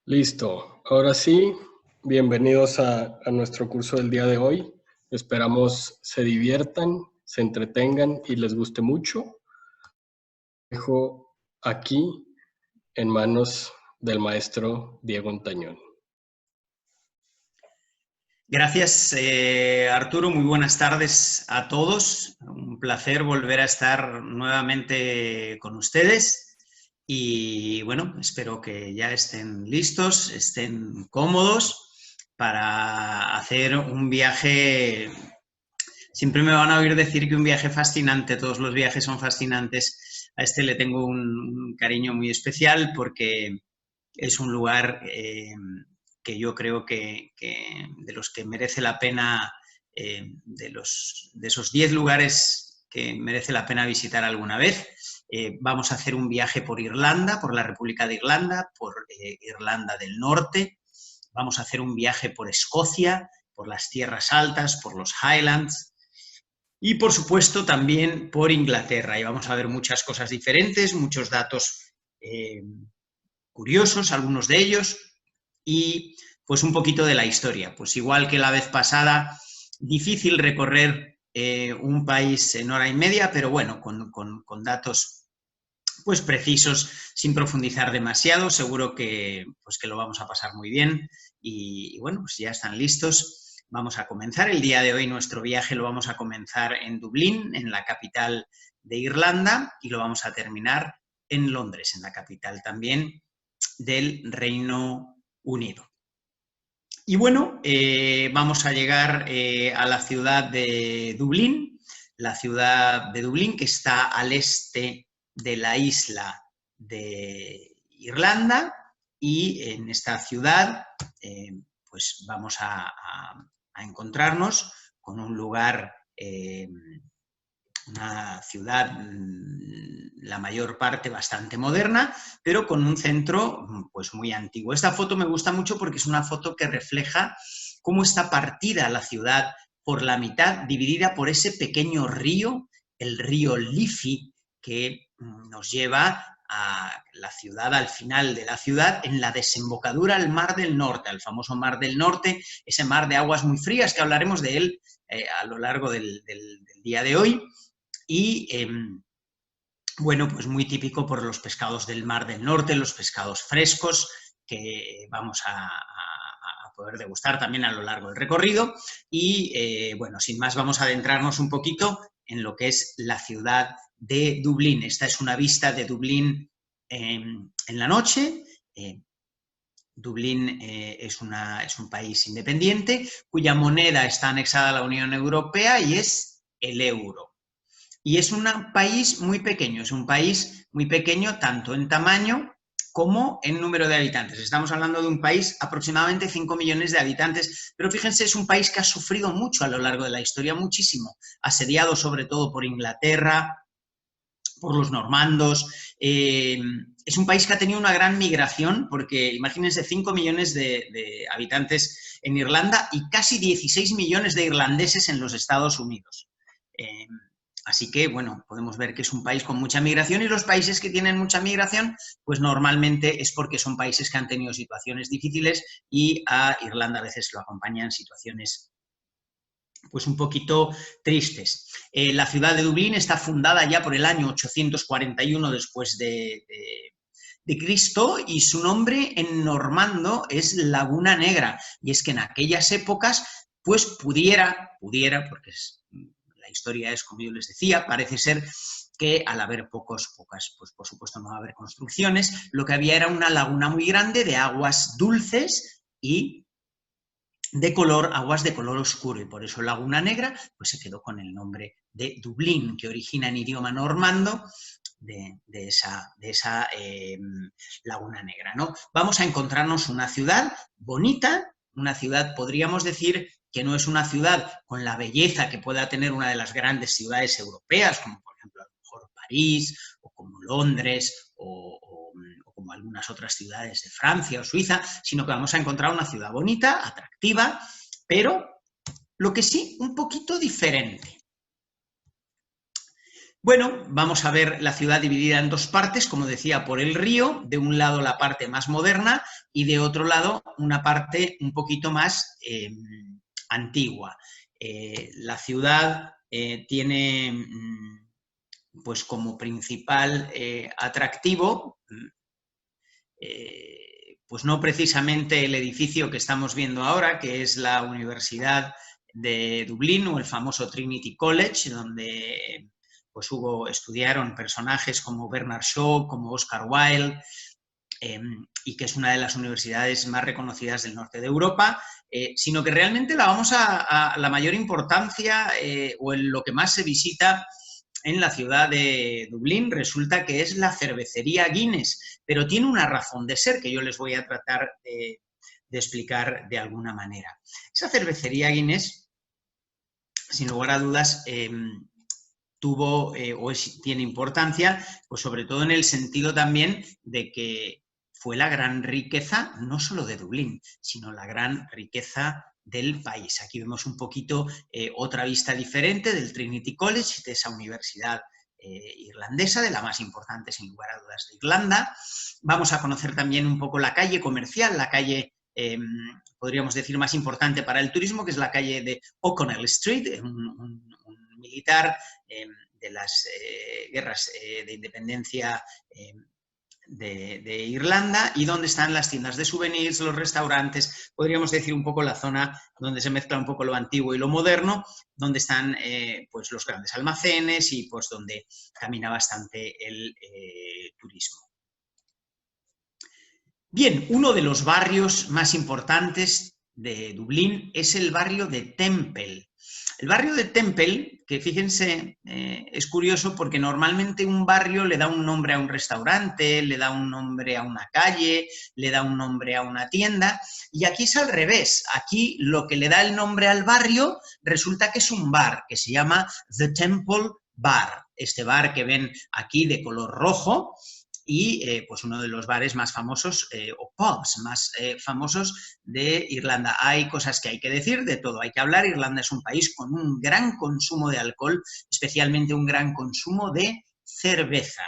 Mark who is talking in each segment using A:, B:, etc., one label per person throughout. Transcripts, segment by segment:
A: Listo. Ahora sí, bienvenidos a nuestro curso del día de hoy. Esperamos se diviertan, se entretengan y les guste mucho. Dejo aquí en manos del maestro Diego Ontañón.
B: Gracias, Arturo. Muy buenas tardes a todos. Un placer volver a estar nuevamente con ustedes. Y bueno, espero que ya estén listos, estén cómodos para hacer un viaje. Siempre me van a oír decir que un viaje fascinante, todos los viajes son fascinantes. A este le tengo un cariño muy especial porque es un lugar que yo creo que de los que merece la pena, de esos 10 lugares que merece la pena visitar alguna vez. Vamos a hacer un viaje por Irlanda, por la República de Irlanda, por Irlanda del Norte. Vamos a hacer un viaje por Escocia, por las tierras altas, por los Highlands. Y, por supuesto, también por Inglaterra. Y vamos a ver muchas cosas diferentes, muchos datos curiosos, algunos de ellos, y pues un poquito de la historia. Pues igual que la vez pasada, difícil recorrer un país en hora y media, pero bueno, con datos pues precisos, sin profundizar demasiado. Seguro que lo vamos a pasar muy bien. Y bueno, pues ya están listos. Vamos a comenzar. El día de hoy nuestro viaje lo vamos a comenzar en Dublín, en la capital de Irlanda, y lo vamos a terminar en Londres, en la capital también del Reino Unido. Y bueno, vamos a llegar a la ciudad de Dublín, que está al este de la isla de Irlanda, y en esta ciudad pues vamos a encontrarnos con un lugar, una ciudad, la mayor parte bastante moderna, pero con un centro pues muy antiguo. Esta foto me gusta mucho porque es una foto que refleja cómo está partida la ciudad por la mitad, dividida por ese pequeño río, el río Liffey, que nos lleva a la ciudad, al final de la ciudad, en la desembocadura al Mar del Norte, al famoso Mar del Norte, ese mar de aguas muy frías, que hablaremos de él a lo largo del día de hoy. Y bueno, pues muy típico por los pescados del Mar del Norte, los pescados frescos, que vamos a poder degustar también a lo largo del recorrido. Y bueno, sin más, vamos a adentrarnos un poquito en lo que es la ciudad de Dublín. Esta es una vista de Dublín en la noche. Dublín es un país independiente cuya moneda está anexada a la Unión Europea y es el euro. Y es un país muy pequeño, tanto en tamaño como en número de habitantes. Estamos hablando de un país aproximadamente 5 millones de habitantes, pero fíjense, es un país que ha sufrido mucho a lo largo de la historia, muchísimo, asediado sobre todo por Inglaterra, por los normandos. Es un país que ha tenido una gran migración, porque imagínense 5 millones de habitantes en Irlanda y casi 16 millones de irlandeses en los Estados Unidos. Así que, bueno, podemos ver que es un país con mucha migración, y los países que tienen mucha migración, pues normalmente es porque son países que han tenido situaciones difíciles, y a Irlanda a veces lo acompañan situaciones pues un poquito tristes. La ciudad de Dublín está fundada ya por el año 841 después de Cristo, y su nombre en normando es Laguna Negra, y es que en aquellas épocas pues pudiera, porque la historia es como yo les decía, parece ser que al haber pocas, pues por supuesto no va a haber construcciones, lo que había era una laguna muy grande de aguas dulces y aguas de color oscuro, y por eso Laguna Negra pues se quedó con el nombre de Dublín, que origina en idioma normando de esa Laguna Negra, ¿no? Vamos a encontrarnos una ciudad bonita, una ciudad, podríamos decir, que no es una ciudad con la belleza que pueda tener una de las grandes ciudades europeas, como por ejemplo a lo mejor París, o como Londres, o como algunas otras ciudades de Francia o Suiza, sino que vamos a encontrar una ciudad bonita, atractiva, pero lo que sí, un poquito diferente. Bueno, vamos a ver la ciudad dividida en dos partes, como decía, por el río, de un lado la parte más moderna y de otro lado una parte un poquito más antigua. La ciudad tiene pues como principal atractivo pues no precisamente el edificio que estamos viendo ahora, que es la Universidad de Dublín o el famoso Trinity College, donde pues estudiaron personajes como Bernard Shaw, como Oscar Wilde, y que es una de las universidades más reconocidas del norte de Europa, sino que realmente la mayor importancia o en lo que más se visita en la ciudad de Dublín resulta que es la cervecería Guinness, pero tiene una razón de ser que yo les voy a tratar de explicar de alguna manera. Esa cervecería Guinness, sin lugar a dudas, tuvo tiene importancia, pues sobre todo en el sentido también de que fue la gran riqueza, no solo de Dublín, sino la gran riqueza del país. Aquí vemos un poquito otra vista diferente del Trinity College, de esa universidad irlandesa, de la más importante, sin lugar a dudas, de Irlanda. Vamos a conocer también un poco la calle comercial, la calle podríamos decir más importante para el turismo, que es la calle de O'Connell Street, un militar de las guerras de independencia de Irlanda, y donde están las tiendas de souvenirs, los restaurantes, podríamos decir un poco la zona donde se mezcla un poco lo antiguo y lo moderno, donde están pues los grandes almacenes y pues donde camina bastante el turismo. Bien, uno de los barrios más importantes de Dublín es el barrio de Temple. El barrio de Temple, que fíjense, es curioso porque normalmente un barrio le da un nombre a un restaurante, le da un nombre a una calle, le da un nombre a una tienda, y aquí es al revés. Aquí lo que le da el nombre al barrio resulta que es un bar que se llama The Temple Bar. Este bar que ven aquí de color rojo, y pues uno de los bares más famosos o pubs más famosos de Irlanda. Hay cosas que hay que decir, de todo hay que hablar. Irlanda es un país con un gran consumo de alcohol, especialmente un gran consumo de cerveza.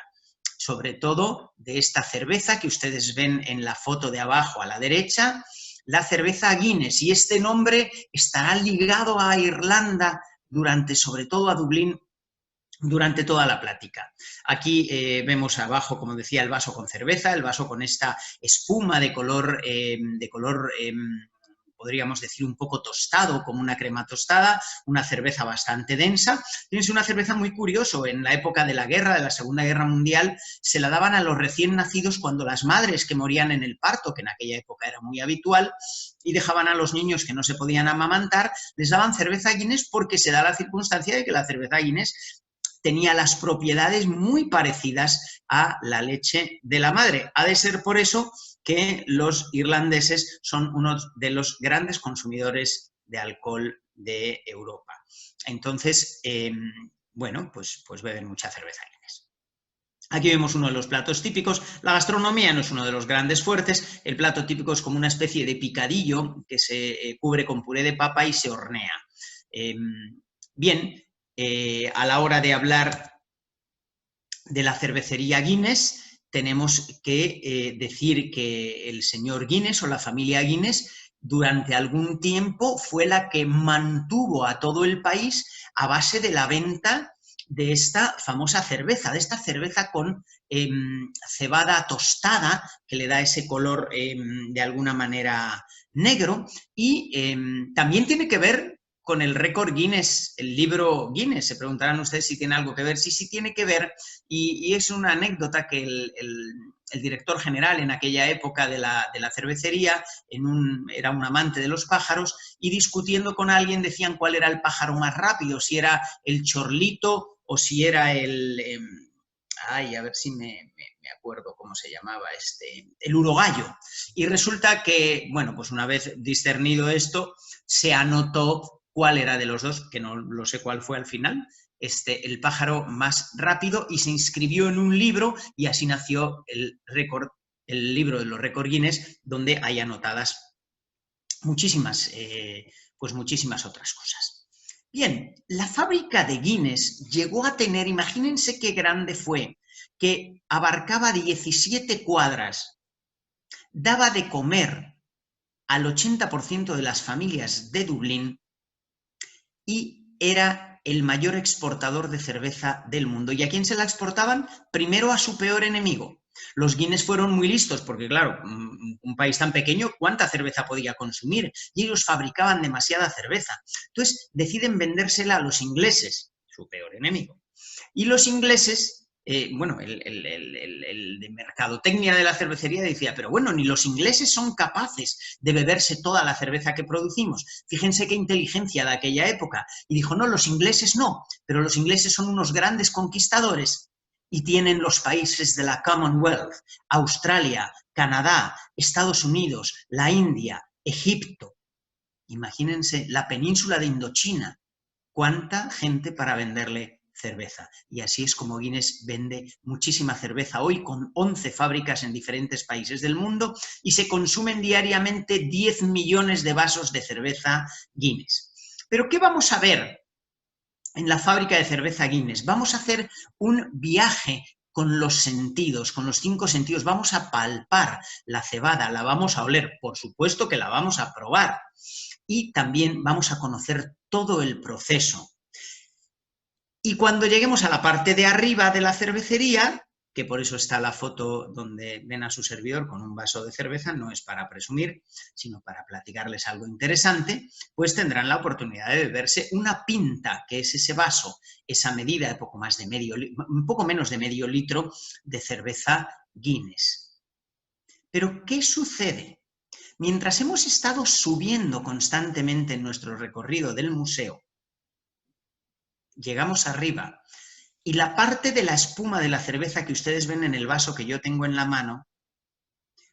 B: Sobre todo de esta cerveza que ustedes ven en la foto de abajo a la derecha, la cerveza Guinness, y este nombre estará ligado a Irlanda sobre todo a Dublín, durante toda la plática. Aquí vemos abajo, como decía, el vaso con cerveza, el vaso con esta espuma de color podríamos decir un poco tostado, como una crema tostada, una cerveza bastante densa. Fíjense, una cerveza muy curioso, en la época de la guerra, de la Segunda Guerra Mundial, se la daban a los recién nacidos cuando las madres que morían en el parto, que en aquella época era muy habitual, y dejaban a los niños que no se podían amamantar, les daban cerveza Guinness porque se da la circunstancia de que la cerveza Guinness tenía las propiedades muy parecidas a la leche de la madre. Ha de ser por eso que los irlandeses son uno de los grandes consumidores de alcohol de Europa. Entonces, bueno, pues beben mucha cerveza Guinness. Aquí vemos uno de los platos típicos. La gastronomía no es uno de los grandes fuertes. El plato típico es como una especie de picadillo que se cubre con puré de papa y se hornea. Bien, a la hora de hablar de la cervecería Guinness, tenemos que decir que el señor Guinness o la familia Guinness durante algún tiempo fue la que mantuvo a todo el país a base de la venta de esta famosa cerveza, de esta cerveza con cebada tostada, que le da ese color de alguna manera negro, y también tiene que ver con el récord Guinness, el libro Guinness. Se preguntarán ustedes si tiene algo que ver. Sí, sí tiene que ver, y es una anécdota que el director general en aquella época de la cervecería era un amante de los pájaros, y discutiendo con alguien decían cuál era el pájaro más rápido, si era el chorlito o si era a ver si me acuerdo cómo se llamaba el urogallo. Y resulta que, bueno, pues una vez discernido esto, se anotó cuál era de los dos, que no lo sé cuál fue al final, el pájaro más rápido, y se inscribió en un libro, y así nació el libro de los récords Guinness, donde hay anotadas muchísimas otras cosas. Bien, la fábrica de Guinness llegó a tener, imagínense qué grande fue, que abarcaba 17 cuadras, daba de comer al 80% de las familias de Dublín y era el mayor exportador de cerveza del mundo. ¿Y a quién se la exportaban? Primero a su peor enemigo. Los Guinness fueron muy listos porque, claro, un país tan pequeño, ¿cuánta cerveza podía consumir? Y ellos fabricaban demasiada cerveza. Entonces deciden vendérsela a los ingleses, su peor enemigo. Y los ingleses, bueno, el de mercadotecnia de la cervecería decía, pero bueno, ni los ingleses son capaces de beberse toda la cerveza que producimos. Fíjense qué inteligencia de aquella época. Y dijo, no, los ingleses no, pero los ingleses son unos grandes conquistadores y tienen los países de la Commonwealth, Australia, Canadá, Estados Unidos, la India, Egipto. Imagínense la península de Indochina. ¿Cuánta gente para venderle cerveza? Y así es como Guinness vende muchísima cerveza hoy, con 11 fábricas en diferentes países del mundo, y se consumen diariamente 10 millones de vasos de cerveza Guinness. ¿Pero qué vamos a ver en la fábrica de cerveza Guinness? Vamos a hacer un viaje con los sentidos, con los 5 sentidos. Vamos a palpar la cebada, la vamos a oler, por supuesto que la vamos a probar. Y también vamos a conocer todo el proceso. Y cuando lleguemos a la parte de arriba de la cervecería, que por eso está la foto donde ven a su servidor con un vaso de cerveza, no es para presumir, sino para platicarles algo interesante, pues tendrán la oportunidad de beberse una pinta, que es ese vaso, esa medida de un poco menos de medio litro de cerveza Guinness. Pero, ¿qué sucede? Mientras hemos estado subiendo constantemente en nuestro recorrido del museo, llegamos arriba y la parte de la espuma de la cerveza que ustedes ven en el vaso que yo tengo en la mano,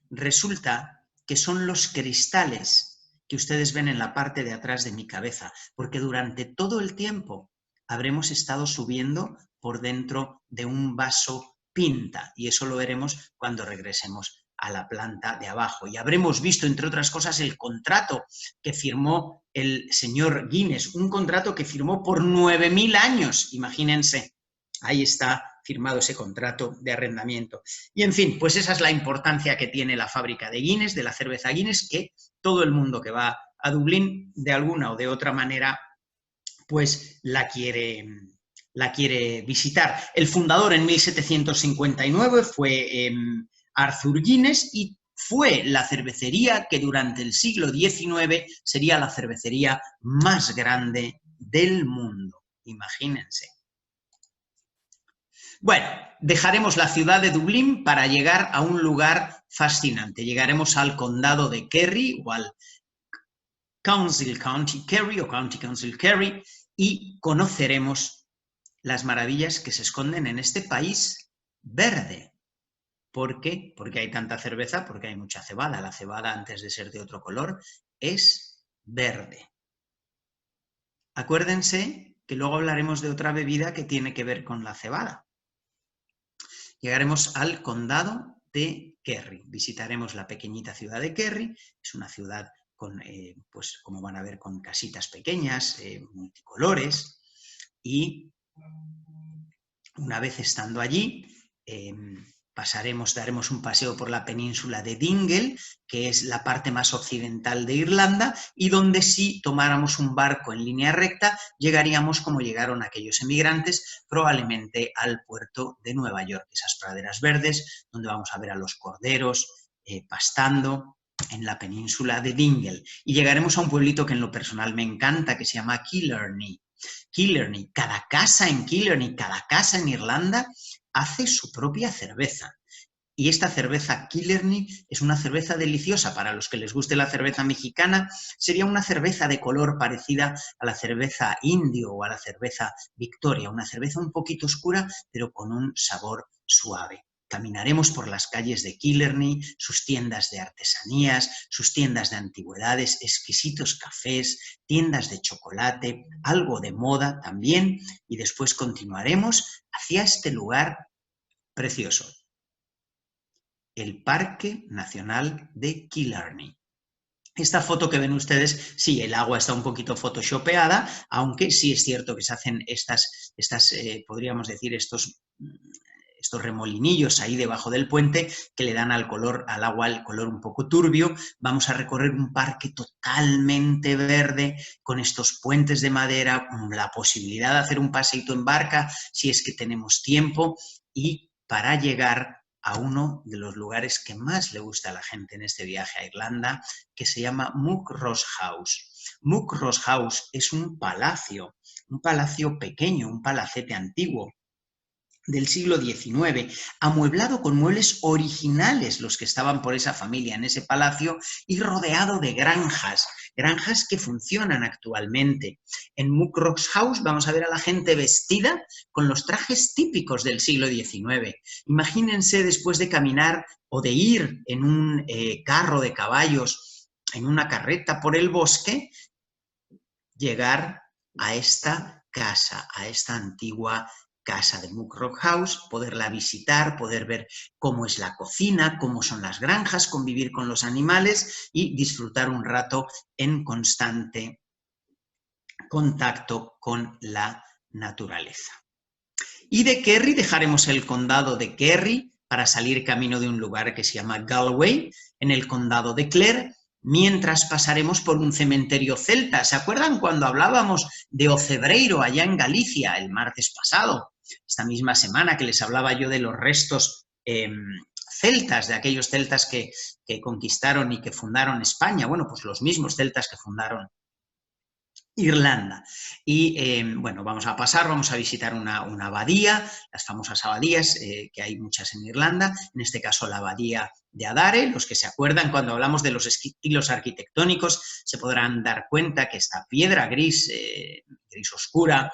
B: resulta que son los cristales que ustedes ven en la parte de atrás de mi cabeza, porque durante todo el tiempo habremos estado subiendo por dentro de un vaso pinta, y eso lo veremos cuando regresemos a la planta de abajo. Y habremos visto, entre otras cosas, el contrato que firmó el señor Guinness, un contrato que firmó por 9.000 años, imagínense. Ahí está firmado ese contrato de arrendamiento. Y en fin, pues esa es la importancia que tiene la fábrica de Guinness, de la cerveza Guinness, que todo el mundo que va a Dublín, de alguna o de otra manera, pues la quiere visitar. El fundador en 1759 fue Arthur Guinness y fue la cervecería que durante el siglo XIX sería la cervecería más grande del mundo. Imagínense. Bueno, dejaremos la ciudad de Dublín para llegar a un lugar fascinante. Llegaremos al condado de Kerry o al County Kerry o County Council Kerry y conoceremos las maravillas que se esconden en este país verde. ¿Por qué? Porque hay tanta cerveza, porque hay mucha cebada. La cebada, antes de ser de otro color, es verde. Acuérdense que luego hablaremos de otra bebida que tiene que ver con la cebada. Llegaremos al condado de Kerry. Visitaremos la pequeñita ciudad de Kerry. Es una ciudad con, pues como van a ver, con casitas pequeñas, multicolores. Y una vez estando allí, daremos un paseo por la península de Dingle, que es la parte más occidental de Irlanda, y donde si tomáramos un barco en línea recta, llegaríamos como llegaron aquellos emigrantes, probablemente al puerto de Nueva York, esas praderas verdes, donde vamos a ver a los corderos pastando en la península de Dingle. Y llegaremos a un pueblito que en lo personal me encanta, que se llama Killarney. Killarney, cada casa en Killarney, cada casa en Irlanda hace su propia cerveza. Y esta cerveza Killarney es una cerveza deliciosa. Para los que les guste la cerveza mexicana, sería una cerveza de color parecida a la cerveza indio o a la cerveza Victoria, una cerveza un poquito oscura, pero con un sabor suave. Caminaremos por las calles de Killarney, sus tiendas de artesanías, sus tiendas de antigüedades, exquisitos cafés, tiendas de chocolate, algo de moda también, y después continuaremos hacia este lugar precioso, el Parque Nacional de Killarney. Esta foto que ven ustedes, sí, el agua está un poquito photoshopeada, aunque sí es cierto que se hacen podríamos decir, estos remolinillos ahí debajo del puente que le dan al agua el color un poco turbio. Vamos a recorrer un parque totalmente verde con estos puentes de madera, con la posibilidad de hacer un paseíto en barca si es que tenemos tiempo, y para llegar a uno de los lugares que más le gusta a la gente en este viaje a Irlanda, que se llama Muckross House. Muckross House es un palacio pequeño, un palacete antiguo del siglo XIX, amueblado con muebles originales, los que estaban por esa familia en ese palacio, y rodeado de granjas que funcionan actualmente. En Muckross House vamos a ver a la gente vestida con los trajes típicos del siglo XIX. Imagínense, después de caminar o de ir en un carro de caballos, en una carreta por el bosque, llegar a esta casa, a esta antigua casa de Muckross House, poderla visitar, poder ver cómo es la cocina, cómo son las granjas, convivir con los animales y disfrutar un rato en constante contacto con la naturaleza. Y de Kerry dejaremos el condado de Kerry para salir camino de un lugar que se llama Galway, en el condado de Clare, mientras pasaremos por un cementerio celta. ¿Se acuerdan cuando hablábamos de Ocebreiro allá en Galicia el martes pasado? Esta misma semana que les hablaba yo de los restos celtas, de aquellos celtas que conquistaron y que fundaron España. Bueno, pues los mismos celtas que fundaron Irlanda. Y bueno, vamos a visitar una abadía, las famosas abadías, que hay muchas en Irlanda, en este caso la abadía de Adare. Los que se acuerdan, cuando hablamos de los estilos arquitectónicos, se podrán dar cuenta que esta piedra gris oscura,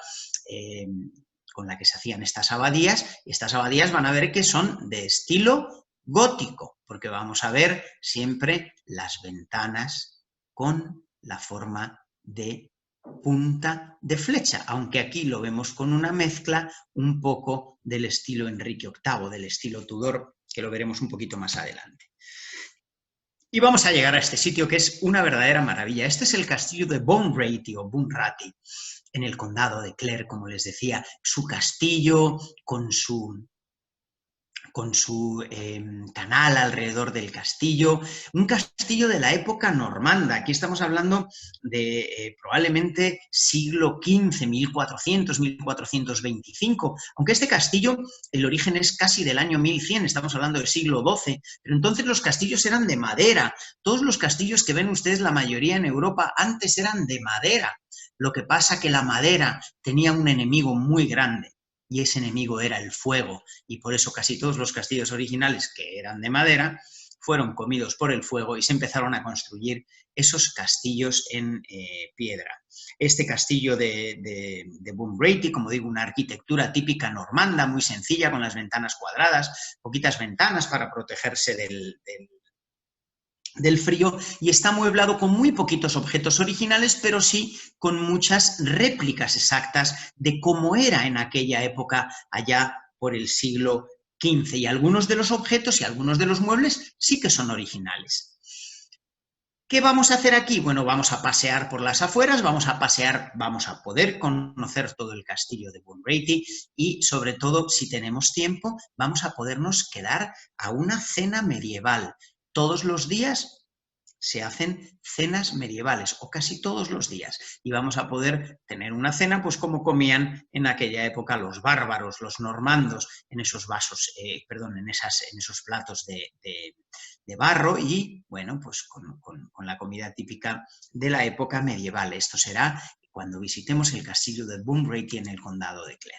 B: con la que se hacían estas abadías van a ver que son de estilo gótico, porque vamos a ver siempre las ventanas con la forma de punta de flecha, aunque aquí lo vemos con una mezcla un poco del estilo Enrique VIII, del estilo Tudor, que lo veremos un poquito más adelante. Y vamos a llegar a este sitio que es una verdadera maravilla. Este es el castillo de Bunratty o Bunratty, en el condado de Clare, como les decía. Su castillo con su canal alrededor del castillo, un castillo de la época normanda. Aquí estamos hablando de probablemente siglo XV, 1400, 1425, aunque este castillo, el origen es casi del año 1100, estamos hablando del siglo XII, pero entonces los castillos eran de madera. Todos los castillos que ven ustedes, la mayoría en Europa, antes eran de madera. Lo que pasa que la madera tenía un enemigo muy grande, y ese enemigo era el fuego, y por eso casi todos los castillos originales, que eran de madera, fueron comidos por el fuego y se empezaron a construir esos castillos en piedra. Este castillo de Bunratty, como digo, una arquitectura típica normanda, muy sencilla, con las ventanas cuadradas, poquitas ventanas para protegerse del frío, y está amueblado con muy poquitos objetos originales, pero sí con muchas réplicas exactas de cómo era en aquella época, allá por el siglo XV, y algunos de los objetos y algunos de los muebles sí que son originales. ¿Qué vamos a hacer aquí? Bueno, vamos a pasear por las afueras, vamos a poder conocer todo el castillo de Bunratty y, sobre todo, si tenemos tiempo, vamos a podernos quedar a una cena medieval. Todos los días se hacen cenas medievales, o casi todos los días, y vamos a poder tener una cena pues como comían en aquella época los bárbaros, los normandos, en esos vasos, en esos platos de barro, y bueno, pues con la comida típica de la época medieval. Esto será cuando visitemos el castillo de Bunratty en el condado de Clare.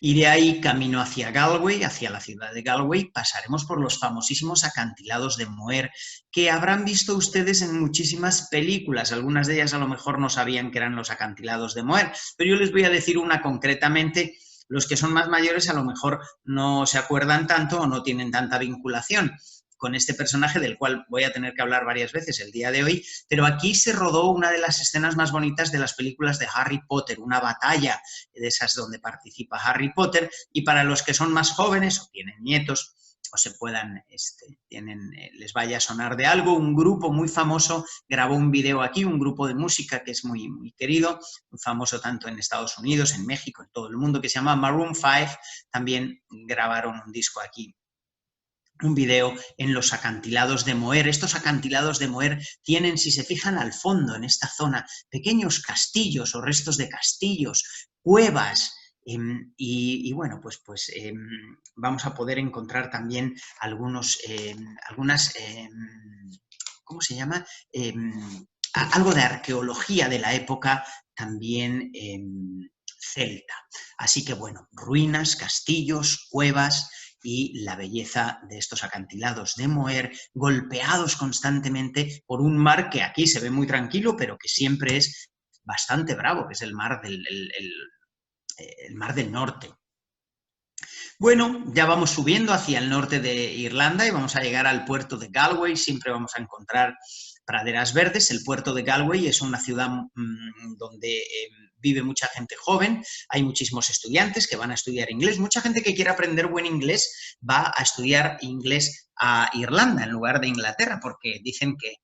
B: Y de ahí, camino hacia Galway, hacia la ciudad de Galway, pasaremos por los famosísimos acantilados de Moher, que habrán visto ustedes en muchísimas películas. Algunas de ellas a lo mejor no sabían que eran los acantilados de Moher, pero yo les voy a decir una concretamente. Los que son más mayores a lo mejor no se acuerdan tanto o no tienen tanta vinculación con este personaje, del cual voy a tener que hablar varias veces el día de hoy, pero aquí se rodó una de las escenas más bonitas de las películas de Harry Potter, una batalla de esas donde participa Harry Potter, y para los que son más jóvenes o tienen nietos o se puedan, les vaya a sonar de algo. Un grupo muy famoso grabó un video aquí, un grupo de música que es muy, muy querido, muy famoso tanto en Estados Unidos, en México, en todo el mundo, que se llama Maroon 5, también grabaron un disco aquí. Un video en los acantilados de Moher. Estos acantilados de Moher tienen, si se fijan al fondo, en esta zona, pequeños castillos o restos de castillos, cuevas, y bueno, pues vamos a poder encontrar también algunas, ¿cómo se llama? Algo de arqueología de la época también celta. Así que bueno, ruinas, castillos, cuevas y la belleza de estos acantilados de Moher, golpeados constantemente por un mar que aquí se ve muy tranquilo, pero que siempre es bastante bravo, que es el mar del Norte. Bueno, ya vamos subiendo hacia el norte de Irlanda y vamos a llegar al puerto de Galway. Siempre vamos a encontrar praderas verdes. El puerto de Galway es una ciudad donde vive mucha gente joven, hay muchísimos estudiantes que van a estudiar inglés, mucha gente que quiere aprender buen inglés va a estudiar inglés a Irlanda en lugar de Inglaterra, porque dicen que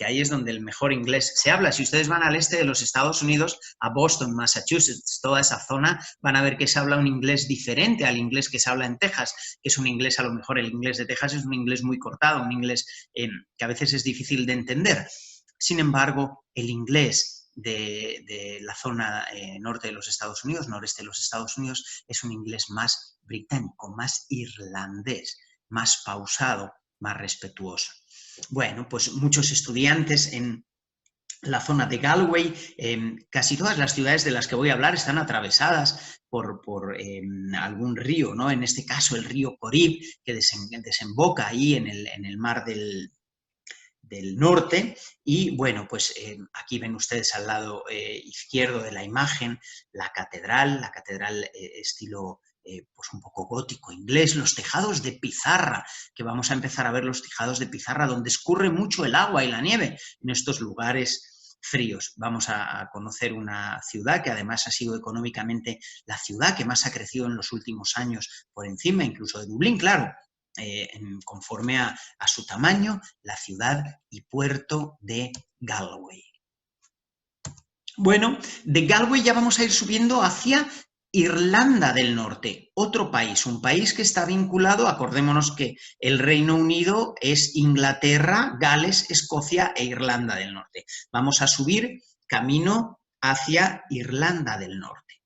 B: ahí es donde el mejor inglés se habla. Si ustedes van al este de los Estados Unidos, a Boston, Massachusetts, toda esa zona, van a ver que se habla un inglés diferente al inglés que se habla en Texas, que es un inglés, a lo mejor el inglés de Texas es un inglés muy cortado, un inglés que a veces es difícil de entender. Sin embargo, el inglés de la zona norte de los Estados Unidos, noreste de los Estados Unidos, es un inglés más británico, más irlandés, más pausado, más respetuoso. Bueno, pues muchos estudiantes en la zona de Galway, casi todas las ciudades de las que voy a hablar están atravesadas por algún río, ¿no? En este caso el río Corrib, que desemboca ahí en el mar del norte, y bueno, pues aquí ven ustedes al lado izquierdo de la imagen la catedral estilo pues un poco gótico inglés, los tejados de pizarra, que vamos a empezar a ver los tejados de pizarra donde escurre mucho el agua y la nieve en estos lugares fríos. Vamos a conocer una ciudad que además ha sido económicamente la ciudad que más ha crecido en los últimos años, por encima incluso de Dublín, claro, conforme a su tamaño, la ciudad y puerto de Galway. Bueno, de Galway ya vamos a ir subiendo hacia Irlanda del Norte, otro país, un país que está vinculado, acordémonos que el Reino Unido es Inglaterra, Gales, Escocia e Irlanda del Norte. Vamos a subir camino hacia Irlanda del Norte.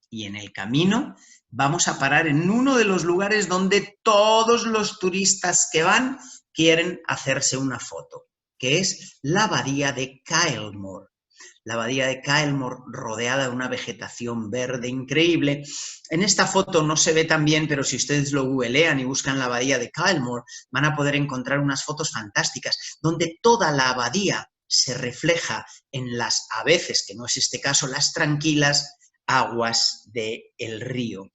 B: Y en el camino vamos a parar en uno de los lugares donde todos los turistas que van quieren hacerse una foto, que es la abadía de Kylemore. La abadía de Kylemore, rodeada de una vegetación verde increíble. En esta foto no se ve tan bien, pero si ustedes lo googlean y buscan la abadía de Kylemore, van a poder encontrar unas fotos fantásticas, donde toda la abadía se refleja en las, a veces, que no es este caso, las tranquilas aguas del río.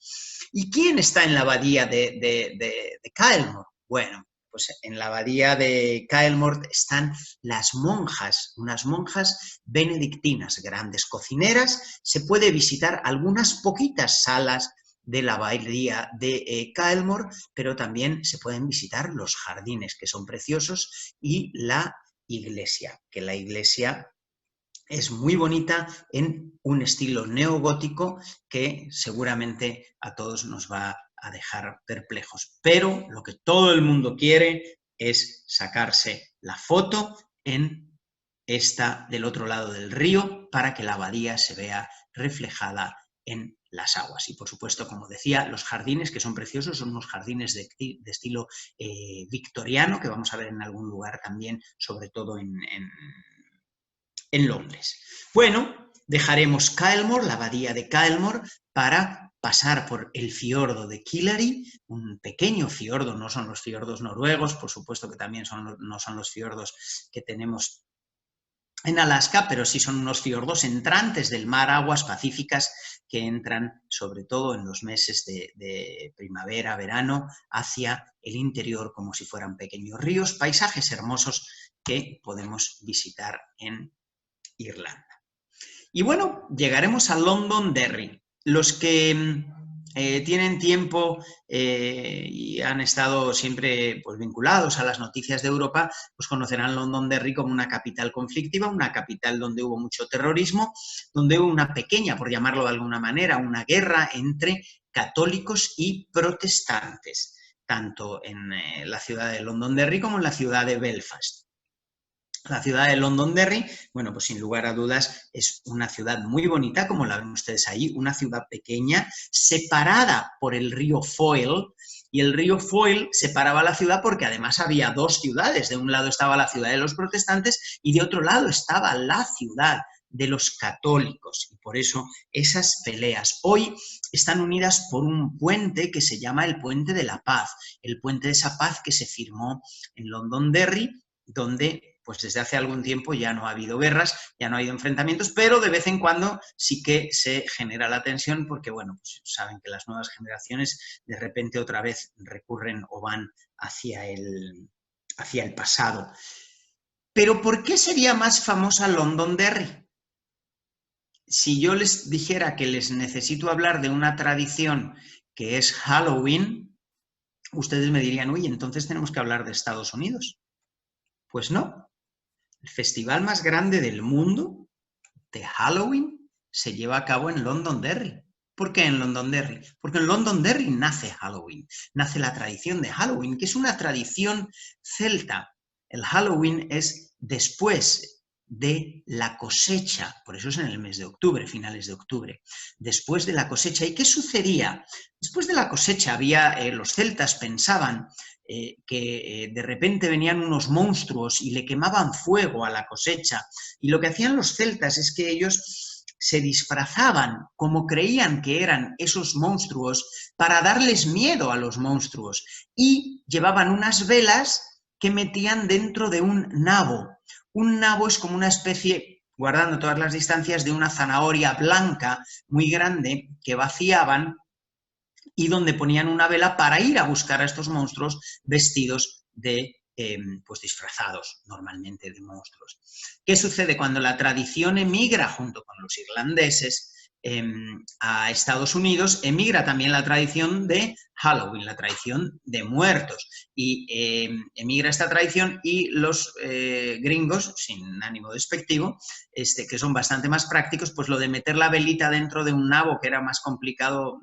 B: ¿Y quién está en la abadía de Kylemore? Bueno, pues en la abadía de Kylemore están las monjas, unas monjas benedictinas, grandes cocineras. Se puede visitar algunas poquitas salas de la abadía de Kylemore, pero también se pueden visitar los jardines, que son preciosos, y la iglesia, que la iglesia es muy bonita en un estilo neogótico que seguramente a todos nos va a dejar perplejos. Pero lo que todo el mundo quiere es sacarse la foto en esta del otro lado del río para que la abadía se vea reflejada en las aguas. Y por supuesto, como decía, los jardines, que son preciosos, son unos jardines de estilo victoriano, que vamos a ver en algún lugar también, sobre todo en Londres. Bueno, dejaremos Kylemore, la abadía de Kylemore, para pasar por el fiordo de Killary, un pequeño fiordo, no son los fiordos noruegos, por supuesto que también no son los fiordos que tenemos en Alaska, pero sí son unos fiordos entrantes del mar, aguas pacíficas que entran sobre todo en los meses de primavera, verano, hacia el interior como si fueran pequeños ríos, paisajes hermosos que podemos visitar en Irlanda. Y bueno, llegaremos a Londonderry. Los que tienen tiempo y han estado siempre pues, vinculados a las noticias de Europa, pues conocerán Londonderry como una capital conflictiva, una capital donde hubo mucho terrorismo, donde hubo una pequeña, por llamarlo de alguna manera, una guerra entre católicos y protestantes, tanto en la ciudad de Londonderry como en la ciudad de Belfast. La ciudad de Londonderry, bueno, pues sin lugar a dudas es una ciudad muy bonita, como la ven ustedes ahí, una ciudad pequeña, separada por el río Foyle, y el río Foyle separaba la ciudad porque además había dos ciudades, de un lado estaba la ciudad de los protestantes y de otro lado estaba la ciudad de los católicos, y por eso esas peleas hoy están unidas por un puente que se llama el Puente de la Paz, el puente de esa paz que se firmó en Londonderry, donde pues desde hace algún tiempo ya no ha habido guerras, ya no ha habido enfrentamientos, pero de vez en cuando sí que se genera la tensión porque, bueno, pues saben que las nuevas generaciones de repente otra vez recurren o van hacia el pasado. Pero ¿por qué sería más famosa Londonderry? Si yo les dijera que les necesito hablar de una tradición que es Halloween, ustedes me dirían, uy, entonces tenemos que hablar de Estados Unidos. Pues no. El festival más grande del mundo de Halloween se lleva a cabo en Londonderry. ¿Por qué en Londonderry? Porque en Londonderry nace Halloween, nace la tradición de Halloween, que es una tradición celta. El Halloween es después de la cosecha, por eso es en el mes de octubre, finales de octubre, después de la cosecha. ¿Y qué sucedía? Después de la cosecha los celtas pensaban que de repente venían unos monstruos y le quemaban fuego a la cosecha. Y lo que hacían los celtas es que ellos se disfrazaban como creían que eran esos monstruos para darles miedo a los monstruos y llevaban unas velas que metían dentro de un nabo. Un nabo es como una especie, guardando todas las distancias, de una zanahoria blanca muy grande que vaciaban y donde ponían una vela para ir a buscar a estos monstruos vestidos de, pues disfrazados normalmente de monstruos. ¿Qué sucede? Cuando la tradición emigra junto con los irlandeses a Estados Unidos, emigra también la tradición de Halloween, la tradición de muertos, y emigra esta tradición y los gringos, sin ánimo despectivo, que son bastante más prácticos, pues lo de meter la velita dentro de un nabo, que era más complicado,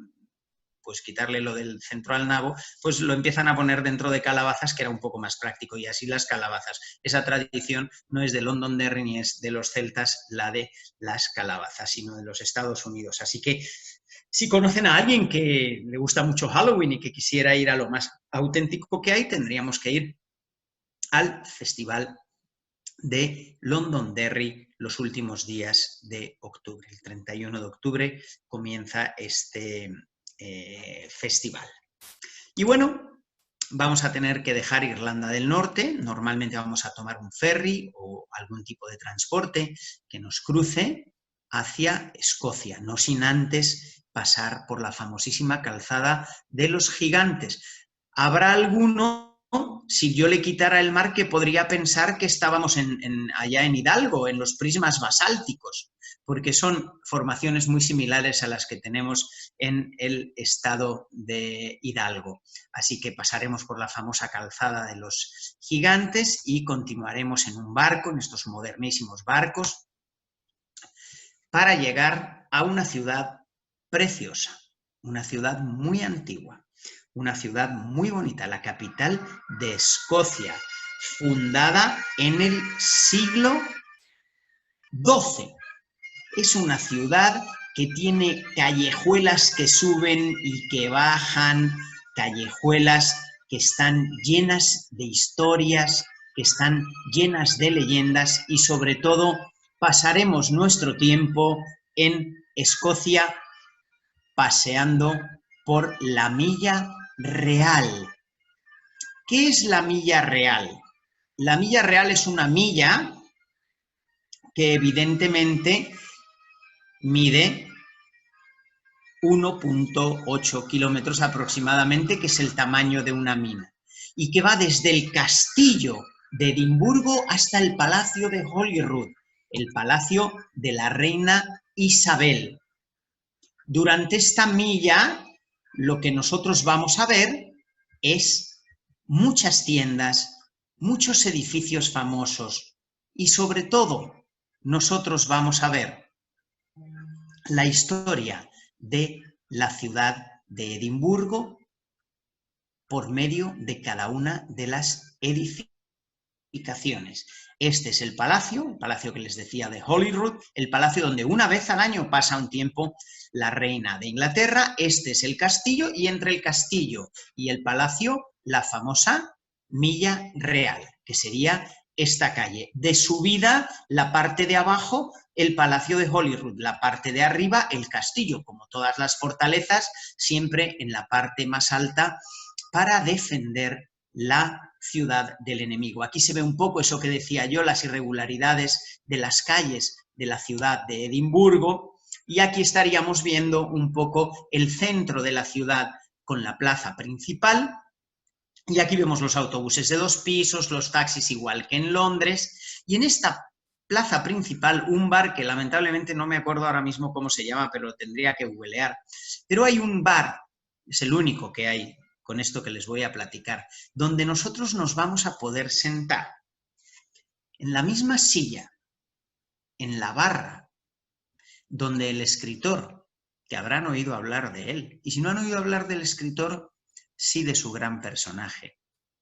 B: pues quitarle lo del centro al nabo, pues lo empiezan a poner dentro de calabazas, que era un poco más práctico, y así las calabazas. Esa tradición no es de Londonderry ni es de los celtas la de las calabazas, sino de los Estados Unidos. Así que si conocen a alguien que le gusta mucho Halloween y que quisiera ir a lo más auténtico que hay, tendríamos que ir al Festival de Londonderry los últimos días de octubre. El 31 de octubre comienza este festival. Y bueno, vamos a tener que dejar Irlanda del Norte. Normalmente vamos a tomar un ferry o algún tipo de transporte que nos cruce hacia Escocia, no sin antes pasar por la famosísima calzada de los gigantes. Habrá alguno, si yo le quitara el mar, que podría pensar que estábamos allá en Hidalgo, en los prismas basálticos, porque son formaciones muy similares a las que tenemos en el estado de Hidalgo. Así que pasaremos por la famosa calzada de los gigantes y continuaremos en un barco, en estos modernísimos barcos, para llegar a una ciudad preciosa, una ciudad muy antigua, una ciudad muy bonita, la capital de Escocia, fundada en el siglo XII. Es una ciudad que tiene callejuelas que suben y que bajan, callejuelas que están llenas de historias, que están llenas de leyendas, y sobre todo pasaremos nuestro tiempo en Escocia paseando por la Milla Real. ¿Qué es la Milla Real? La Milla Real es una milla que evidentemente mide 1,8 kilómetros aproximadamente, que es el tamaño de una mina, y que va desde el castillo de Edimburgo hasta el palacio de Holyrood, el palacio de la reina Isabel. Durante esta milla lo que nosotros vamos a ver es muchas tiendas, muchos edificios famosos y sobre todo nosotros vamos a ver la historia de la ciudad de Edimburgo por medio de cada una de las edificaciones. Este es el palacio que les decía de Holyrood, el palacio donde una vez al año pasa un tiempo la reina de Inglaterra. Este es el castillo y entre el castillo y el palacio la famosa Milla Real, que sería esta calle. De subida, la parte de abajo, el palacio de Holyrood, la parte de arriba, el castillo, como todas las fortalezas, siempre en la parte más alta para defender la ciudad del enemigo. Aquí se ve un poco eso que decía yo, las irregularidades de las calles de la ciudad de Edimburgo, y aquí estaríamos viendo un poco el centro de la ciudad con la plaza principal, y aquí vemos los autobuses de 2 pisos, los taxis igual que en Londres, y en esta plaza principal un bar que lamentablemente no me acuerdo ahora mismo cómo se llama, pero lo tendría que googlear, pero hay un bar, es el único que hay con esto que les voy a platicar, donde nosotros nos vamos a poder sentar en la misma silla, en la barra, donde el escritor, que habrán oído hablar de él, y si no han oído hablar del escritor, sí de su gran personaje,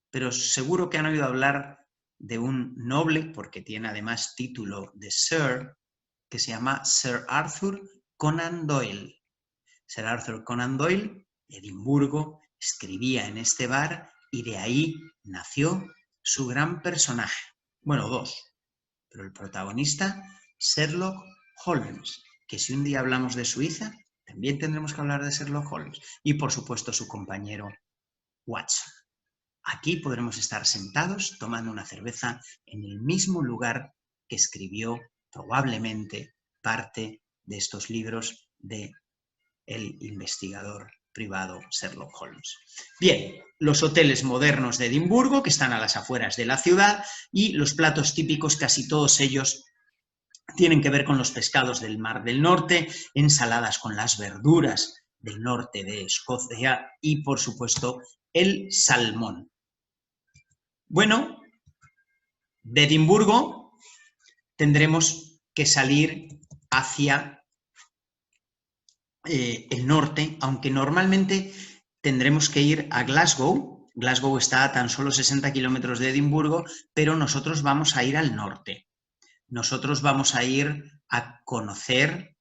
B: pero seguro que han oído hablar de un noble, porque tiene además título de Sir, que se llama Sir Arthur Conan Doyle. Sir Arthur Conan Doyle, de Edimburgo, escribía en este bar y de ahí nació su gran personaje. Bueno, 2, pero el protagonista, Sherlock Holmes, que si un día hablamos de Suiza, también tendremos que hablar de Sherlock Holmes. Y por supuesto su compañero Watson. Aquí podremos estar sentados tomando una cerveza en el mismo lugar que escribió probablemente parte de estos libros de el investigador privado Sherlock Holmes. Bien, los hoteles modernos de Edimburgo, que están a las afueras de la ciudad, y los platos típicos, casi todos ellos tienen que ver con los pescados del Mar del Norte, ensaladas con las verduras del norte de Escocia y, por supuesto, el salmón. Bueno, de Edimburgo tendremos que salir hacia el norte, aunque normalmente tendremos que ir a Glasgow. Glasgow está a tan solo 60 kilómetros de Edimburgo, pero nosotros vamos a ir al norte. Nosotros vamos a ir a conocer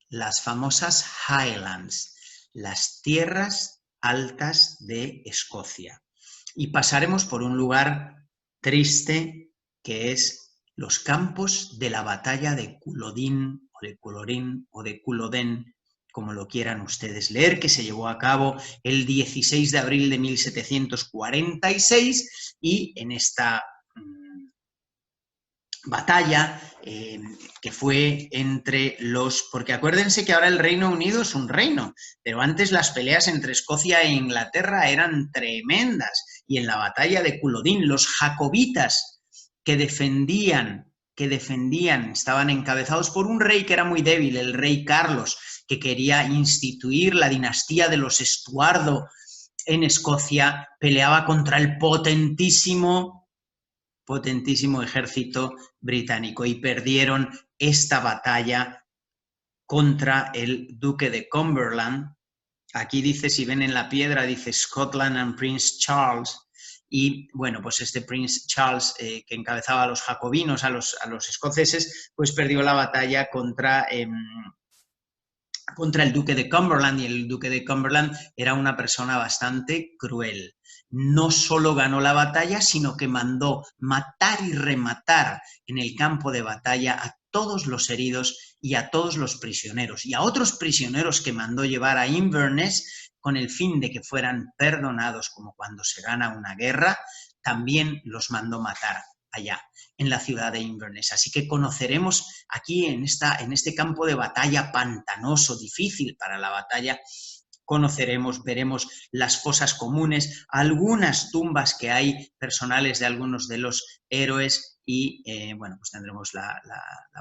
B: las famosas Highlands, las tierras altas de Escocia. Y pasaremos por un lugar triste que es los campos de la batalla de Culloden o de Culloden o de Culloden, como lo quieran ustedes leer, que se llevó a cabo el 16 de abril de 1746 y en esta batalla que fue entre los... Porque acuérdense que ahora el Reino Unido es un reino, pero antes las peleas entre Escocia e Inglaterra eran tremendas. Y en la batalla de Culloden, los jacobitas que defendían, estaban encabezados por un rey que era muy débil, el rey Carlos, que quería instituir la dinastía de los Estuardo en Escocia, peleaba contra el potentísimo ejército británico y perdieron esta batalla contra el duque de Cumberland. Aquí dice, si ven en la piedra, dice Scotland and Prince Charles. Y bueno, pues este Prince Charles, que encabezaba a los jacobinos, a los escoceses, pues perdió la batalla contra el duque de Cumberland, y el duque de Cumberland era una persona bastante cruel. No solo ganó la batalla, sino que mandó matar y rematar en el campo de batalla a todos los heridos y a todos los prisioneros, y a otros prisioneros que mandó llevar a Inverness con el fin de que fueran perdonados, como cuando se gana una guerra, también los mandó matar allá en la ciudad de Inverness. Así que conoceremos aquí en este campo de batalla pantanoso, difícil para la batalla, conoceremos, veremos las fosas comunes, algunas tumbas que hay personales de algunos de los héroes y bueno, pues tendremos la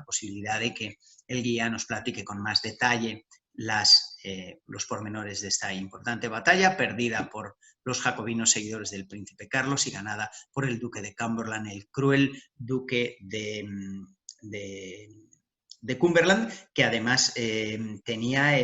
B: posibilidad de que el guía nos platique con más detalle los pormenores de esta importante batalla, perdida por los jacobinos seguidores del príncipe Carlos y ganada por el duque de Cumberland, el cruel duque de Cumberland, que además tenía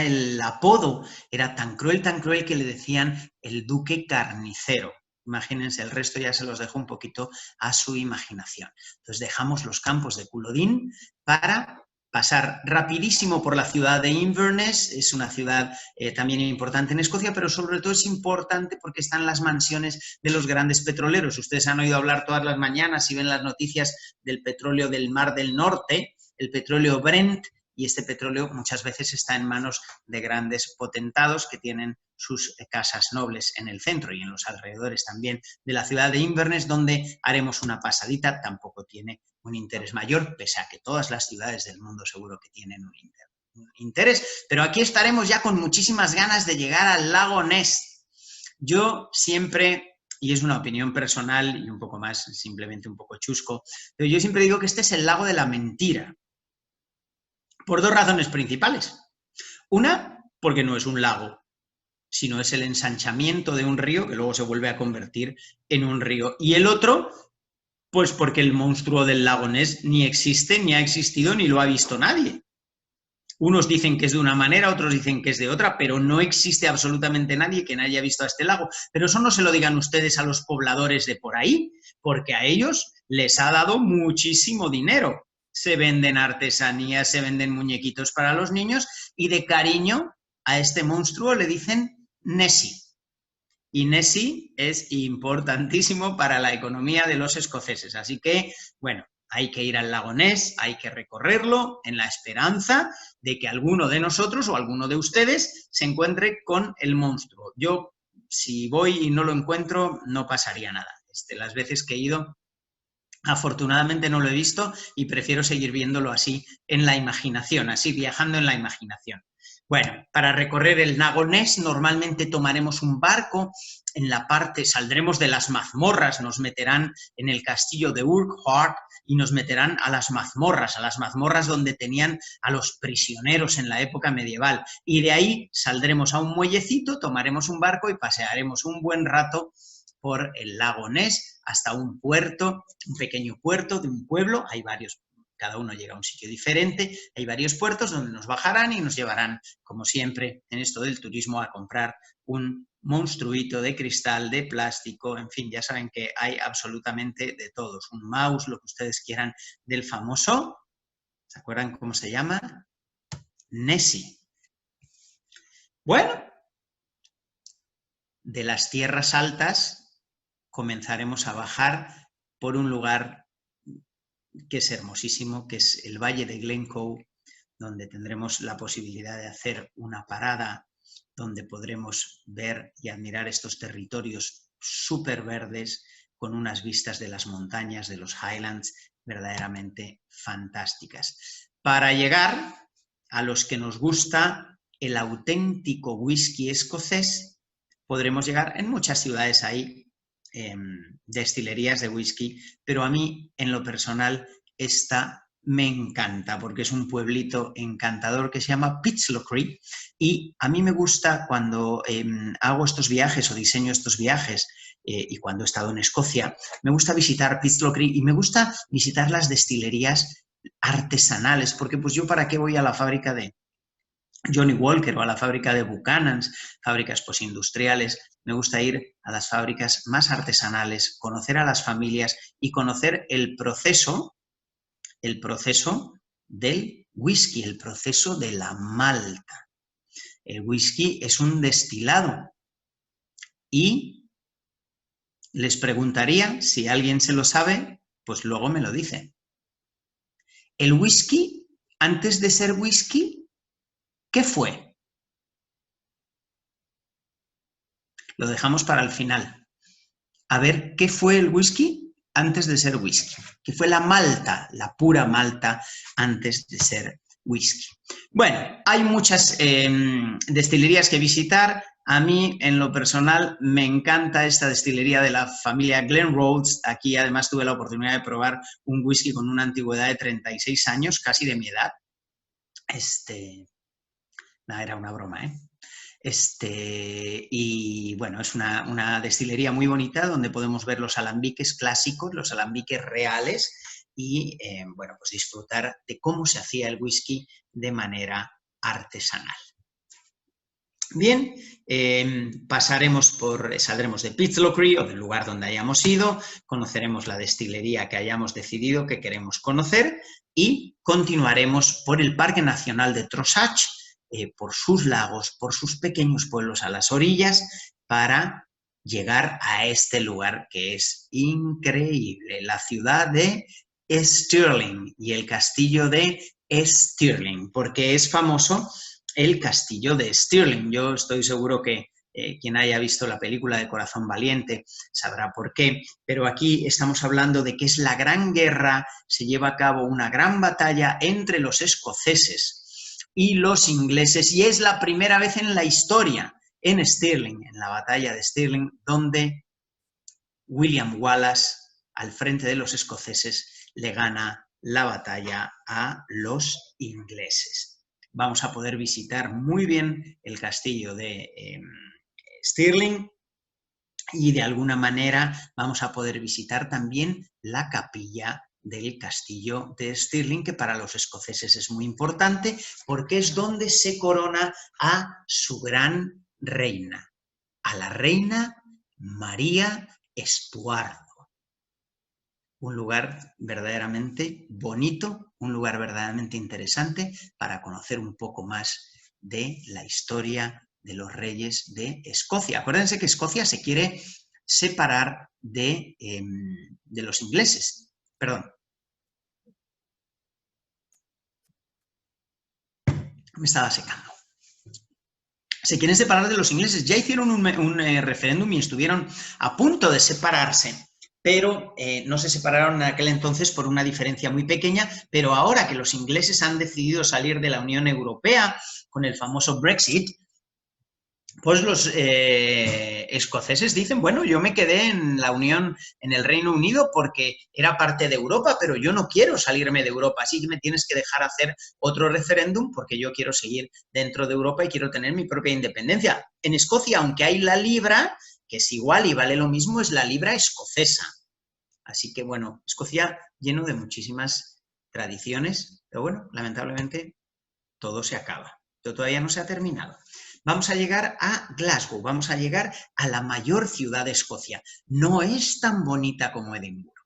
B: el apodo, era tan cruel que le decían el duque carnicero. Imagínense, el resto ya se los dejo un poquito a su imaginación. Entonces dejamos los campos de Culloden para pasar rapidísimo por la ciudad de Inverness. Es una ciudad también importante en Escocia, pero sobre todo es importante porque están las mansiones de los grandes petroleros. Ustedes han oído hablar todas las mañanas y ven las noticias del petróleo del Mar del Norte, el petróleo Brent, y este petróleo muchas veces está en manos de grandes potentados que tienen sus casas nobles en el centro y en los alrededores también de la ciudad de Inverness, donde haremos una pasadita. Tampoco tiene un interés mayor, pese a que todas las ciudades del mundo seguro que tienen un interés. Pero aquí estaremos ya con muchísimas ganas de llegar al lago Ness. Yo siempre, y es una opinión personal y un poco más, simplemente un poco chusco, pero yo siempre digo que este es el lago de la mentira. Por dos razones principales. Una, porque no es un lago, sino es el ensanchamiento de un río que luego se vuelve a convertir en un río. Y el otro, pues porque el monstruo del lago Ness ni existe, ni ha existido, ni lo ha visto nadie. Unos dicen que es de una manera, otros dicen que es de otra, pero no existe absolutamente nadie que no haya visto a este lago. Pero eso no se lo digan ustedes a los pobladores de por ahí, porque a ellos les ha dado muchísimo dinero. Se venden artesanías, se venden muñequitos para los niños y de cariño a este monstruo le dicen Nessie. Y Nessie es importantísimo para la economía de los escoceses. Así que, bueno, hay que ir al lago Ness, hay que recorrerlo en la esperanza de que alguno de nosotros o alguno de ustedes se encuentre con el monstruo. Yo, si voy y no lo encuentro, no pasaría nada. Las veces que he ido, afortunadamente no lo he visto y prefiero seguir viéndolo así en la imaginación, así viajando en la imaginación. Bueno, para recorrer el lago Ness normalmente tomaremos un barco, en la parte saldremos de las mazmorras, nos meterán en el castillo de Urquhart y nos meterán a las mazmorras donde tenían a los prisioneros en la época medieval. Y de ahí saldremos a un muellecito, tomaremos un barco y pasearemos un buen rato por el lago Ness hasta un puerto, un pequeño puerto de un pueblo. Hay varios, cada uno llega a un sitio diferente, hay varios puertos donde nos bajarán y nos llevarán, como siempre en esto del turismo, a comprar un monstruito de cristal, de plástico, en fin, ya saben que hay absolutamente de todos, un mouse, lo que ustedes quieran, del famoso, ¿se acuerdan cómo se llama? Nessie. Bueno, de las tierras altas comenzaremos a bajar por un lugar que es hermosísimo, que es el Valle de Glencoe, donde tendremos la posibilidad de hacer una parada, donde podremos ver y admirar estos territorios súper verdes, con unas vistas de las montañas, de los Highlands, verdaderamente fantásticas. Para llegar a los que nos gusta el auténtico whisky escocés, podremos llegar en muchas ciudades ahí, destilerías de whisky, pero a mí, en lo personal, esta me encanta porque es un pueblito encantador que se llama Pitlochry y a mí me gusta cuando hago estos viajes o diseño estos viajes y cuando he estado en Escocia, me gusta visitar Pitlochry y me gusta visitar las destilerías artesanales, porque pues yo para qué voy a la fábrica de Johnny Walker o a la fábrica de Buchanan's, fábricas postindustriales. Me gusta ir a las fábricas más artesanales, conocer a las familias y conocer el proceso del whisky, el proceso de la malta. El whisky es un destilado y les preguntaría, si alguien se lo sabe, pues luego me lo dice. El whisky, antes de ser whisky, ¿qué fue? Lo dejamos para el final. A ver, ¿qué fue el whisky antes de ser whisky? ¿Qué fue la malta, la pura malta, antes de ser whisky? Bueno, hay muchas destilerías que visitar. A mí, en lo personal, me encanta esta destilería de la familia Glenrothes. Aquí, además, tuve la oportunidad de probar un whisky con una antigüedad de 36 años, casi de mi edad. No, era una broma, ¿eh? Y bueno, es una destilería muy bonita donde podemos ver los alambiques clásicos, los alambiques reales y, bueno, pues disfrutar de cómo se hacía el whisky de manera artesanal. Bien, saldremos de Pitlochry o del lugar donde hayamos ido, conoceremos la destilería que hayamos decidido que queremos conocer y continuaremos por el Parque Nacional de Trossachs, por sus lagos, por sus pequeños pueblos a las orillas, para llegar a este lugar que es increíble, la ciudad de Stirling y el castillo de Stirling, porque es famoso el castillo de Stirling. Yo estoy seguro que quien haya visto la película de Corazón Valiente sabrá por qué, pero aquí estamos hablando de que es la gran guerra, se lleva a cabo una gran batalla entre los escoceses y los ingleses, y es la primera vez en la historia, en Stirling, en la batalla de Stirling, donde William Wallace, al frente de los escoceses, le gana la batalla a los ingleses. Vamos a poder visitar muy bien el castillo de Stirling y de alguna manera vamos a poder visitar también la capilla del castillo de Stirling, que para los escoceses es muy importante porque es donde se corona a su gran reina, a la reina María Estuardo. Un lugar verdaderamente bonito, un lugar verdaderamente interesante para conocer un poco más de la historia de los reyes de Escocia. Acuérdense que Escocia se quiere separar de los ingleses. Perdón. Me estaba secando. Se quieren separar de los ingleses. Ya hicieron un referéndum y estuvieron a punto de separarse, pero no se separaron en aquel entonces por una diferencia muy pequeña, pero ahora que los ingleses han decidido salir de la Unión Europea con el famoso Brexit, pues los escoceses dicen, bueno, yo me quedé en la Unión, en el Reino Unido porque era parte de Europa, pero yo no quiero salirme de Europa, así que me tienes que dejar hacer otro referéndum porque yo quiero seguir dentro de Europa y quiero tener mi propia independencia. En Escocia, aunque hay la libra, que es igual y vale lo mismo, es la libra escocesa. Así que, bueno, Escocia lleno de muchísimas tradiciones, pero bueno, lamentablemente todo se acaba. Pero todavía no se ha terminado. Vamos a llegar a Glasgow, vamos a llegar a la mayor ciudad de Escocia. No es tan bonita como Edimburgo,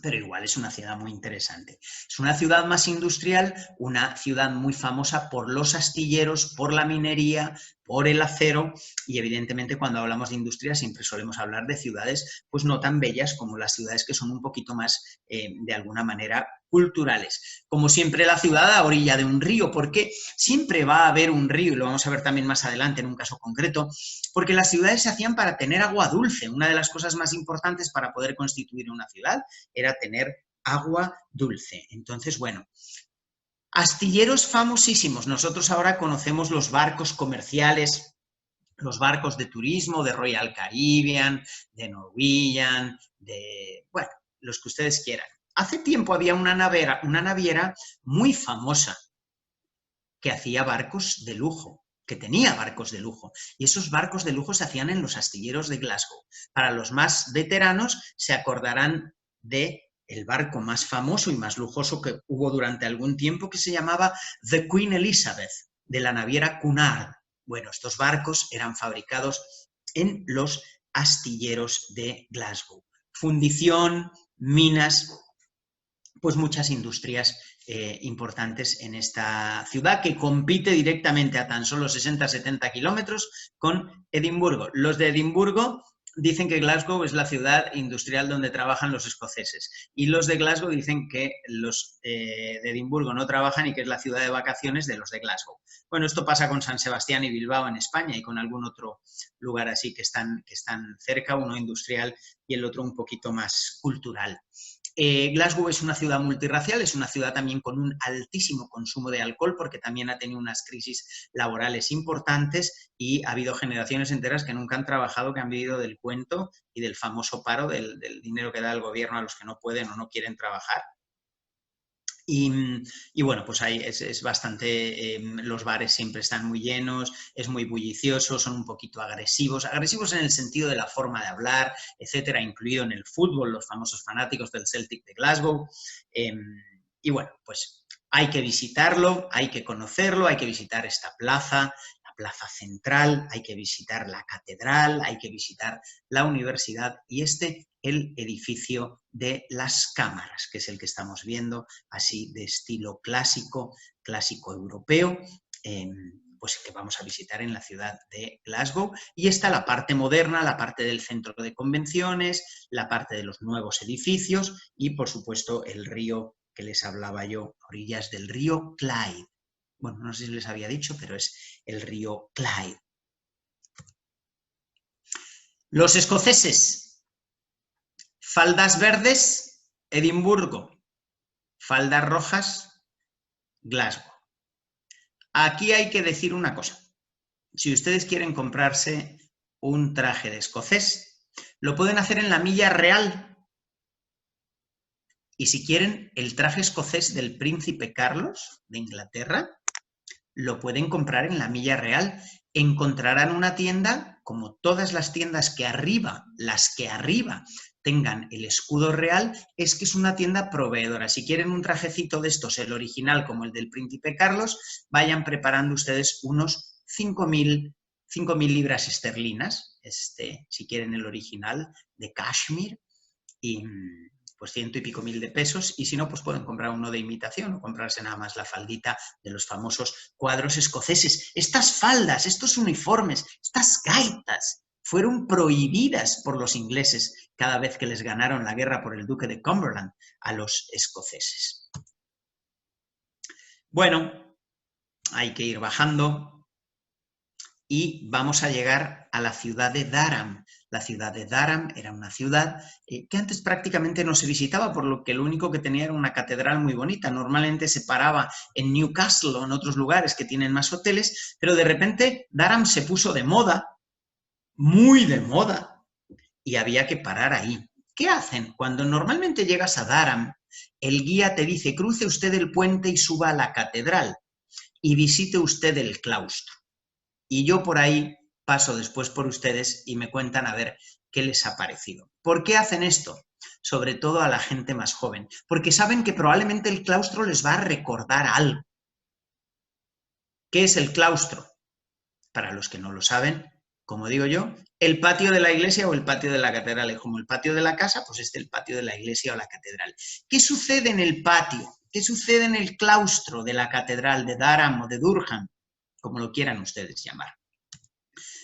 B: pero igual es una ciudad muy interesante. Es una ciudad más industrial, una ciudad muy famosa por los astilleros, por la minería, por el acero y evidentemente cuando hablamos de industria siempre solemos hablar de ciudades pues no tan bellas como las ciudades que son un poquito más de alguna manera culturales. Como siempre la ciudad a orilla de un río, porque siempre va a haber un río y lo vamos a ver también más adelante en un caso concreto, porque las ciudades se hacían para tener agua dulce. Una de las cosas más importantes para poder constituir una ciudad era tener agua dulce. Entonces, bueno, astilleros famosísimos. Nosotros ahora conocemos los barcos comerciales, los barcos de turismo, de Royal Caribbean, de Norwegian, de, bueno, los que ustedes quieran. Hace tiempo había una naviera muy famosa que hacía barcos de lujo, que tenía barcos de lujo, y esos barcos de lujo se hacían en los astilleros de Glasgow. Para los más veteranos se acordarán de el barco más famoso y más lujoso que hubo durante algún tiempo, que se llamaba The Queen Elizabeth, de la naviera Cunard. Bueno, estos barcos eran fabricados en los astilleros de Glasgow. Fundición, minas, pues muchas industrias importantes en esta ciudad que compite directamente a tan solo 60-70 kilómetros con Edimburgo. Los de Edimburgo dicen que Glasgow es la ciudad industrial donde trabajan los escoceses y los de Glasgow dicen que los de Edimburgo no trabajan y que es la ciudad de vacaciones de los de Glasgow. Bueno, esto pasa con San Sebastián y Bilbao en España y con algún otro lugar así que están cerca, uno industrial y el otro un poquito más cultural. Glasgow es una ciudad multirracial, es una ciudad también con un altísimo consumo de alcohol porque también ha tenido unas crisis laborales importantes y ha habido generaciones enteras que nunca han trabajado, que han vivido del cuento y del famoso paro, del dinero que da el gobierno a los que no pueden o no quieren trabajar. Y bueno, pues ahí es bastante, los bares siempre están muy llenos, es muy bullicioso, son un poquito agresivos en el sentido de la forma de hablar, etcétera, incluido en el fútbol, los famosos fanáticos del Celtic de Glasgow. Y bueno, pues hay que visitarlo, hay que conocerlo, hay que visitar esta plaza, la plaza central, hay que visitar la catedral, hay que visitar la universidad y el edificio de las cámaras, que es el que estamos viendo, así de estilo clásico europeo, pues que vamos a visitar en la ciudad de Glasgow. Y está la parte moderna, la parte del centro de convenciones, la parte de los nuevos edificios y, por supuesto, el río que les hablaba yo, orillas del río Clyde. Bueno, no sé si les había dicho, pero es el río Clyde. Los escoceses, faldas verdes, Edimburgo, faldas rojas, Glasgow. Aquí hay que decir una cosa. Si ustedes quieren comprarse un traje de escocés, lo pueden hacer en la Milla Real. Y si quieren el traje escocés del príncipe Carlos de Inglaterra, lo pueden comprar en la Milla Real. Encontrarán una tienda, como todas las tiendas que arriba, tengan el escudo real, es que es una tienda proveedora. Si quieren un trajecito de estos, el original como el del príncipe Carlos, vayan preparando ustedes unos 5.000 libras esterlinas, si quieren el original de cashmere, y pues 100 y pico mil de pesos, y si no, pues pueden comprar uno de imitación o comprarse nada más la faldita de los famosos cuadros escoceses. Estas faldas, estos uniformes, estas gaitas fueron prohibidas por los ingleses cada vez que les ganaron la guerra por el duque de Cumberland a los escoceses. Bueno, hay que ir bajando y vamos a llegar a la ciudad de Durham. La ciudad de Durham era una ciudad que antes prácticamente no se visitaba, por lo que lo único que tenía era una catedral muy bonita. Normalmente se paraba en Newcastle o en otros lugares que tienen más hoteles, pero de repente Durham se puso de moda, muy de moda, y había que parar ahí. ¿Qué hacen? Cuando normalmente llegas a Durham, el guía te dice, cruce usted el puente y suba a la catedral y visite usted el claustro. Y yo por ahí paso después por ustedes y me cuentan a ver qué les ha parecido. ¿Por qué hacen esto? Sobre todo a la gente más joven, porque saben que probablemente el claustro les va a recordar algo. ¿Qué es el claustro? Para los que no lo saben, como digo yo, el patio de la iglesia o el patio de la catedral. Es como el patio de la casa, pues es el patio de la iglesia o la catedral. ¿Qué sucede en el patio? ¿Qué sucede en el claustro de la catedral de Durham o de Durham? Como lo quieran ustedes llamar.